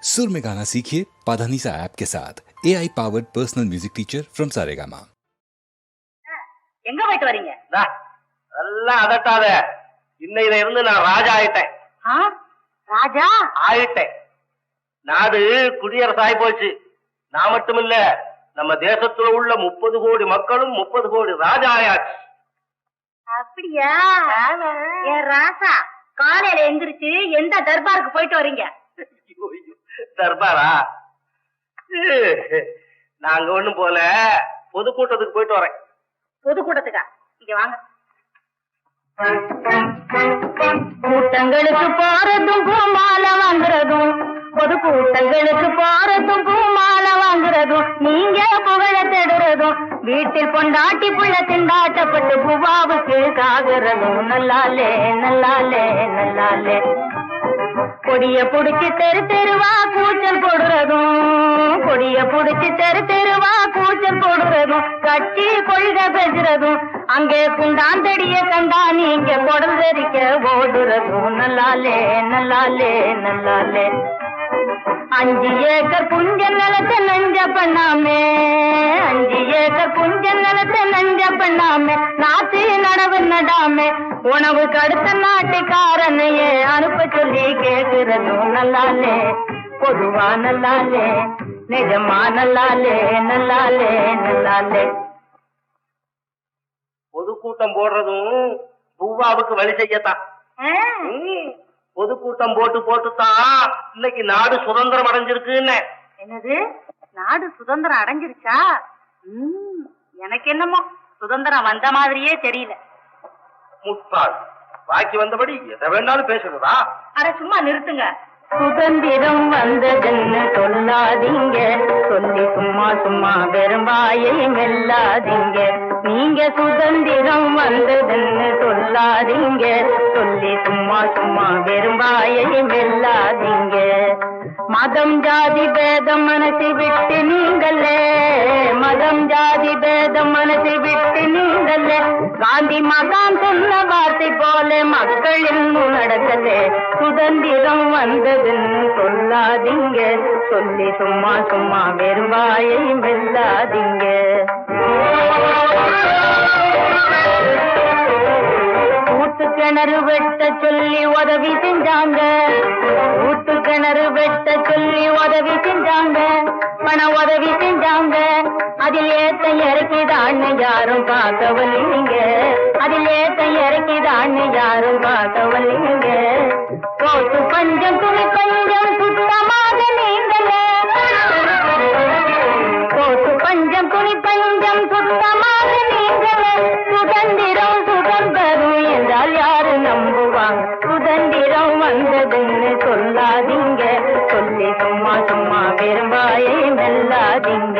सुर में गाना सीखिए पाधानीसा ऐप के साथ। AI powered personal music teacher from Saregama. எங்க போயிட்டு வரீங்க? நல்லா அதட்டாத. இன்னையில இருந்து நான் ராஜா ஆயிட்டேன். ராஜா ஆயிட்டேன். நாடு குடியரசாய் போச்சு. நான் மட்டுமில்ல, நம்ம தேசத்துல உள்ள 30 கோடி மக்களும் 30 கோடி ராஜா ஆயாச்சு. அப்படியா? ஏன் ராசா, காலையில எந்திரிச்சு எந்த தர்பாருக்கு போயிட்டு வரீங்க? தர்பாரா? நாங்க ஒண்ணும் போல, பொதுக்கூட்டத்துக்கு போயிட்டு வரேன். பொதுக்கூட்டத்துக்கா? இங்க வாங்க. கூட்டங்களுக்கு போறதும் பூமாலை வாங்குறதும், பொதுக்கூட்டங்களுக்கு போறதும் பூமாலை வாங்குறதும், நீங்க புகழ தேடுறதும், வீட்டில் பொண்டாட்டி புள்ள திண்டாட்டப்பட்டு பூவாவுக்கு காகுறதும், நல்லாலே நல்லாலே நல்லாலே. கொடிய புடிச்சு தெரு தெருவா கூச்சல் போடுறதும், கொடிய புடிச்சு தெரு தெருவா கூச்சல் போடுறதும், கட்சி கொள்கை பேசுறதும், அங்கே குண்டாந்தடிய கண்டா நீங்க கொடந்தரிக்க ஓடுறதும், நல்லாலே நல்லாலே நல்லாலே. 5 ஏக்கர் புஞ்ச நிலத்தை நஞ்ச பண்ணாமே, 5 ஏக்கர் புஞ்ச நிலத்தை நஞ்ச பண்ணாமே, நாட்டு நடவு நடாமே, உணவுக்கு அடுத்த நாட்டுக்காரனையே அனுப்ப சொல்லி கேட்கிறதும், நல்லாலே பொதுவா நல்லாலே, நிஜமா நல்லாலே நல்லாலே நல்லாலே. பொதுக்கூட்டம் போடுறதும் பூவாவுக்கு வழி செய்யத்தான். பொதுக்கூட்டம் போட்டுத்தான் இன்னைக்கு நாடு சுதந்திரம் அடைஞ்சிருக்குன்னு. என்னது, நாடு சுதந்திரம் அடைஞ்சிருச்சா? எனக்கு என்னமோ சுதந்திரம் வந்த மாதிரியே தெரியல. முட்டாள், பாக்கி வந்தபடி எதை வேண்டாலும் பேசுறதா? அட சும்மா நிறுத்துங்க. சுதந்திரம் வந்ததுன்னு சொல்லாதீங்க, சொல்லி சும்மா சும்மா வெறும்பாயை மெல்லாதீங்க. நீங்க சுதந்திரம் வந்ததுன்னு சொல்லாதீங்க, சொல்லி சும்மா சும்மா வெறும்பாயை மெல்லாதீங்க. மதம் ஜாதி பேதம் மனசை விட்டு நீங்களே, மதம் ஜாதி பேதம் மனசை விட்டு நீங்களே, காந்தி மகான் சொன்ன வார்த்தை போல மக்கள் இன்னும் நடக்கலே. சுதந்திரம் வந்ததுன்னு சொல்லாதீங்க, சொல்லி சும்மா சும்மா வெறுவாயை மெல்லாதீங்க. ஊத்து கிணறு வெட்ட சொல்லி உதவி செஞ்சாங்க, ஊத்து கிணறு வெட்ட சொல்லி உதவி செஞ்சாங்க, பண உதவி செஞ்சாங்க. அதில் ஏத்த இறக்கிதான்னு யாரும் பார்க்கவில்லைங்க, அதில் ஏத்த இறக்கிதான்னு யாரும் பார்க்கவில்லைங்க. கோட்டு பஞ்சம் துணி பஞ்சம் சுத்தமாக நீங்களே, கோட்டு பஞ்சம் துணி பஞ்சம் சுத்தமாக நீங்களே. சுதந்திரம் சுதந்திரம் என்றால் யாரு நம்புவாங்க? சுதந்திரம் வந்ததுன்னு சொல்லாதீங்க, சொல்லி சும்மா சும்மா வெறும்பாயை மெல்லாதீங்க.